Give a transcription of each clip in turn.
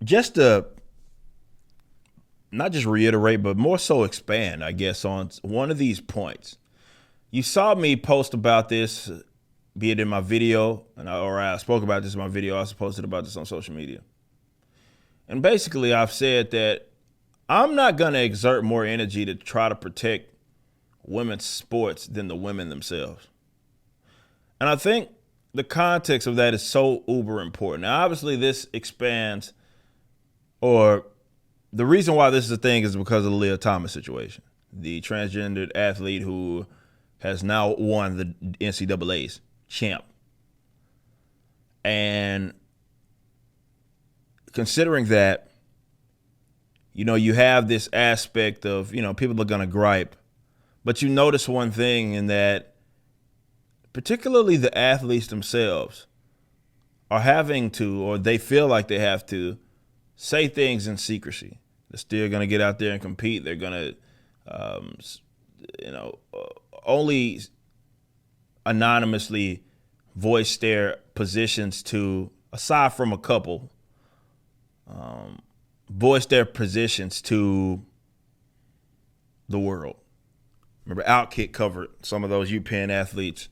just to not just reiterate, but more so expand, I guess, on one of these points. You saw me post about this, be it in my video, or I spoke about this in my video. I also posted about this on social media. And basically, I've said that I'm not going to exert more energy to try to protect women's sports than the women themselves. And I think the context of that is so uber important. Now, obviously, this expands, or the reason why this is a thing is because of the Leah Thomas situation, the transgendered athlete who has now won the NCAA's champ. And considering that, you have this aspect of, people are going to gripe, but you notice one thing in that particularly the athletes themselves are having to, or they feel like they have to, say things in secrecy. They're still going to get out there and compete. They're going to, only anonymously voice their positions to, aside from a couple, voice their positions to the world. Remember, Outkick covered some of those UPenn athletes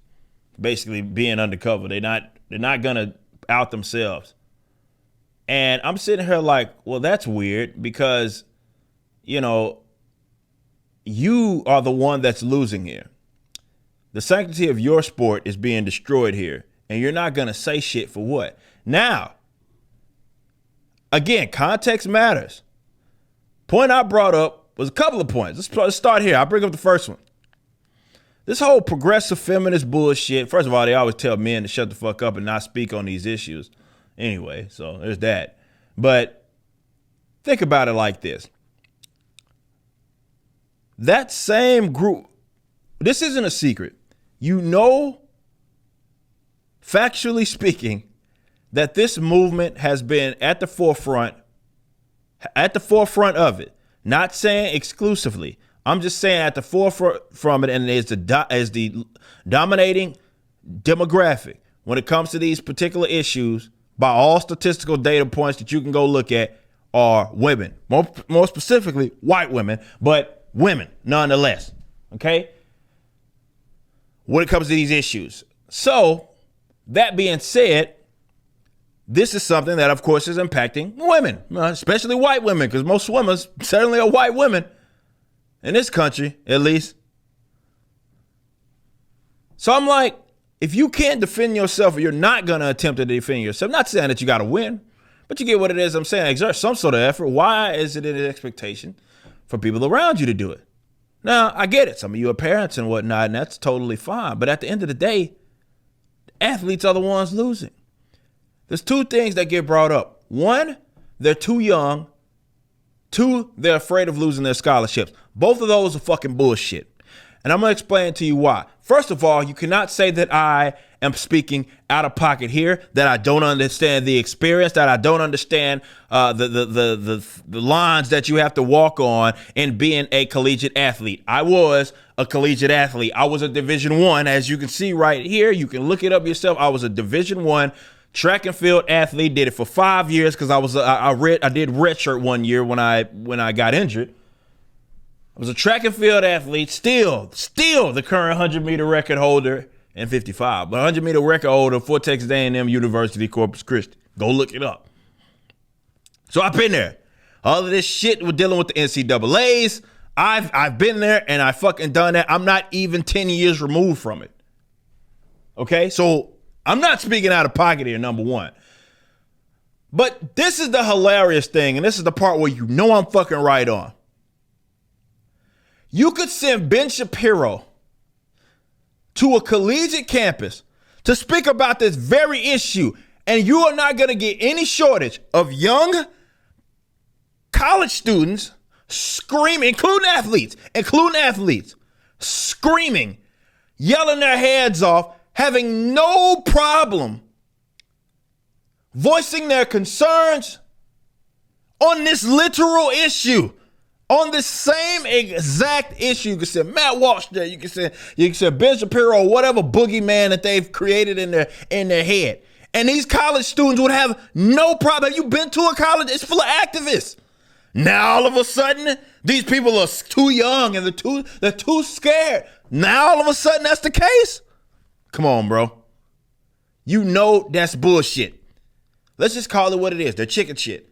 basically being undercover. They're not gonna out themselves. And I'm sitting here like, well, that's weird because, you are the one that's losing here. The sanctity of your sport is being destroyed here, and you're not gonna say shit for what? Now, again, context matters. Point I brought up was a couple of points. Let's start here. I'll bring up the first one. This whole progressive feminist bullshit. First of all, they always tell men to shut the fuck up and not speak on these issues. Anyway, so there's that. But think about it like this. That same group, this isn't a secret. Factually speaking, that this movement has been at the forefront of it. Not saying exclusively. I'm just saying at the forefront from it, and as the dominating demographic when it comes to these particular issues, by all statistical data points that you can go look at, are women. More specifically, white women, but women nonetheless. Okay? When it comes to these issues. So, that being said, this is something that, of course, is impacting women, especially white women, because most swimmers certainly are white women. In this country, at least. So I'm like, if you can't defend yourself, or you're not going to attempt to defend yourself, not saying that you got to win, but you get what it is I'm saying, exert some sort of effort. Why is it an expectation for people around you to do it? Now, I get it. Some of you are parents and whatnot, and that's totally fine. But at the end of the day, athletes are the ones losing. There's two things that get brought up. One, they're too young. Two, they're afraid of losing their scholarships. Both of those are fucking bullshit. And I'm going to explain to you why. First of all, you cannot say that I am speaking out of pocket here, that I don't understand the experience, that I don't understand the lines that you have to walk on in being a collegiate athlete. I was a collegiate athlete. I was a Division I, as you can see right here. You can look it up yourself. I was a Division I track and field athlete. Did it for 5 years because I did redshirt 1 year when I got injured. I was a track and field athlete, still the current 100-meter record holder in 55, but 100-meter record holder for Texas A&M University Corpus Christi. Go look it up. So I've been there. All of this shit we're dealing with the NCAAs. I've been there and I fucking done that. I'm not even 10 years removed from it. Okay, so I'm not speaking out of pocket here, number one. But this is the hilarious thing, and this is the part where I'm fucking right on. You could send Ben Shapiro to a collegiate campus to speak about this very issue, and you are not going to get any shortage of young college students screaming, including athletes, screaming, yelling their heads off, having no problem voicing their concerns on this literal issue. On this same exact issue, you can say Matt Walsh there, you can say Ben Shapiro, or whatever boogeyman that they've created in their head. And these college students would have no problem. Have you been to a college? It's full of activists. Now all of a sudden, these people are too young and they're too scared. Now all of a sudden that's the case? Come on, bro. You know that's bullshit. Let's just call it what it is. They're chicken shit.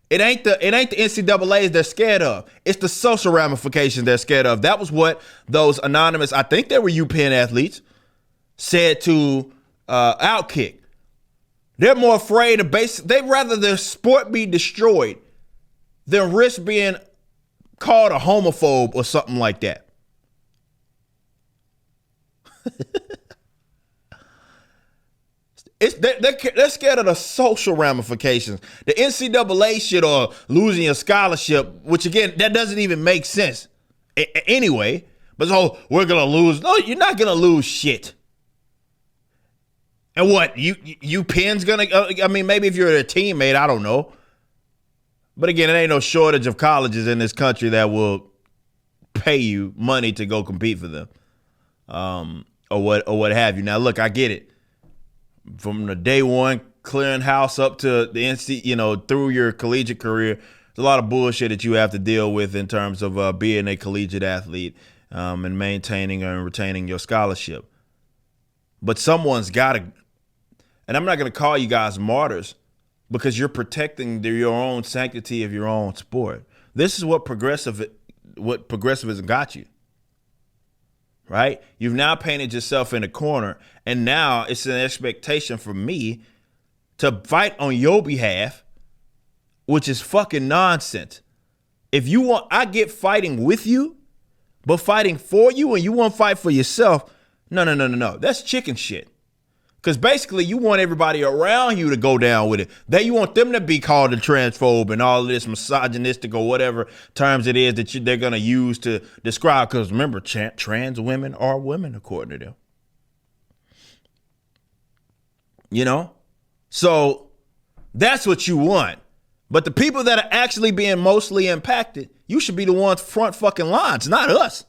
It ain't the NCAAs they're scared of. It's the social ramifications they're scared of. That was what those anonymous, I think they were UPenn athletes, said to Outkick. They're more afraid of they'd rather their sport be destroyed than risk being called a homophobe or something like that. They're scared of the social ramifications. The NCAA shit or losing your scholarship, which again, that doesn't even make sense anyway. But we're gonna lose. No, you're not gonna lose shit. And what, you Penn's gonna, I mean, maybe if you're a teammate, I don't know. But again, it ain't no shortage of colleges in this country that will pay you money to go compete for them. Or what have you. Now, look, I get it. From the day one clearing house up to the NC, through your collegiate career, there's a lot of bullshit that you have to deal with in terms of being a collegiate athlete and maintaining and retaining your scholarship. But someone's got to, and I'm not going to call you guys martyrs because you're protecting your own sanctity of your own sport. This is what progressivism got you. Right? You've now painted yourself in a corner, and now it's an expectation for me to fight on your behalf, which is fucking nonsense. If you want, I get fighting with you, but fighting for you and you want to fight for yourself, no. That's chicken shit. Because basically you want everybody around you to go down with it. You want them to be called a transphobe and all of this misogynistic or whatever terms it is that they're going to use to describe. Because remember, trans women are women according to them. So that's what you want. But the people that are actually being mostly impacted, you should be the ones front fucking lines, not us.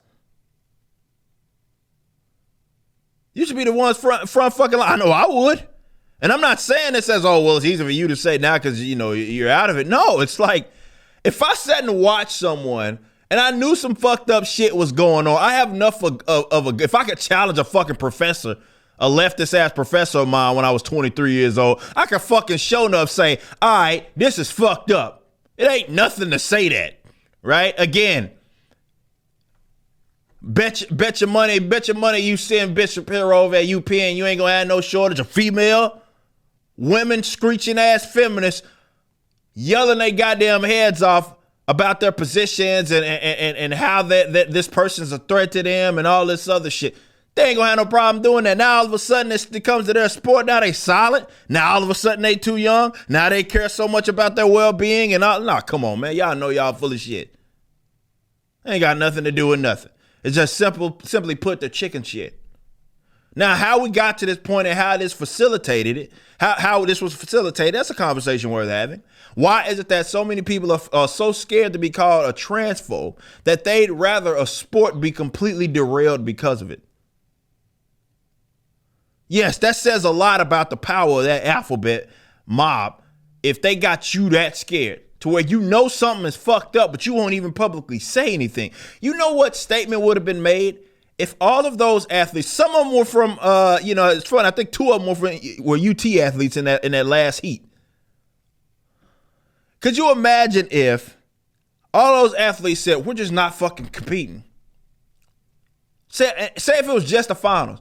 You should be the ones front fucking line. I know I would. And I'm not saying this as, it's easy for you to say now because, you're out of it. No, it's like if I sat and watched someone and I knew some fucked up shit was going on, I have enough if I could challenge a fucking professor, a leftist ass professor of mine when I was 23 years old, I could fucking show enough say, all right, this is fucked up. It ain't nothing to say that, right? Again, Bet your money you send Bishop Shapiro over at UPenn, you ain't gonna have no shortage of female, women, screeching ass feminists yelling their goddamn heads off about their positions and how that this person's a threat to them and all this other shit. They ain't gonna have no problem doing that. Now all of a sudden it comes to their sport, now they solid. Now all of a sudden they too young. Now they care so much about their well-being and all. Nah, come on, man. Y'all know y'all full of shit. Ain't got nothing to do with nothing. It's just simply put, the chicken shit. Now, how we got to this point and how this facilitated it, how this was facilitated, that's a conversation worth having. Why is it that so many people are so scared to be called a transphobe that they'd rather a sport be completely derailed because of it? Yes, that says a lot about the power of that alphabet mob if they got you that scared. To where something is fucked up, but you won't even publicly say anything. You know what statement would have been made if all of those athletes, some of them were from, it's funny, I think two of them were UT athletes in that last heat. Could you imagine if all those athletes said, we're just not fucking competing? Say if it was just the finals.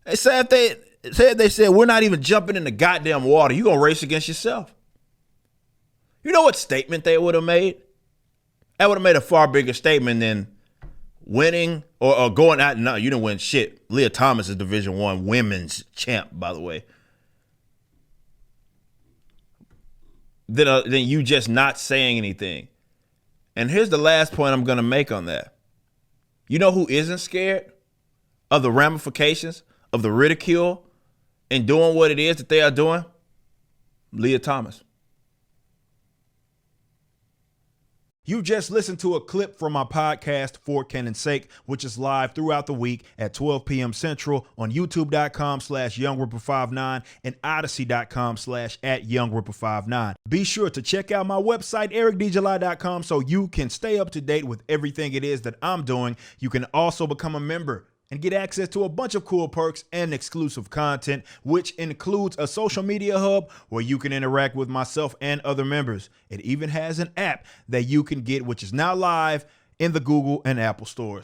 They said they said, we're not even jumping in the goddamn water. You're going to race against yourself. You know what statement they would have made? That would have made a far bigger statement than winning or going out. No, you didn't win shit. Leah Thomas is Division I women's champ, by the way. Than you just not saying anything. And here's the last point I'm going to make on that. You know who isn't scared of the ramifications of the ridicule and doing what it is that they are doing? Leah Thomas. You just listened to a clip from my podcast, For Canon's Sake, which is live throughout the week at 12 p.m. Central on youtube.com/YoungRipper59 and odyssey.com/@YoungRipper59. Be sure to check out my website, ericdjuly.com, so you can stay up to date with everything it is that I'm doing. You can also become a member and get access to a bunch of cool perks and exclusive content, which includes a social media hub where you can interact with myself and other members. It even has an app that you can get, which is now live in the Google and Apple stores.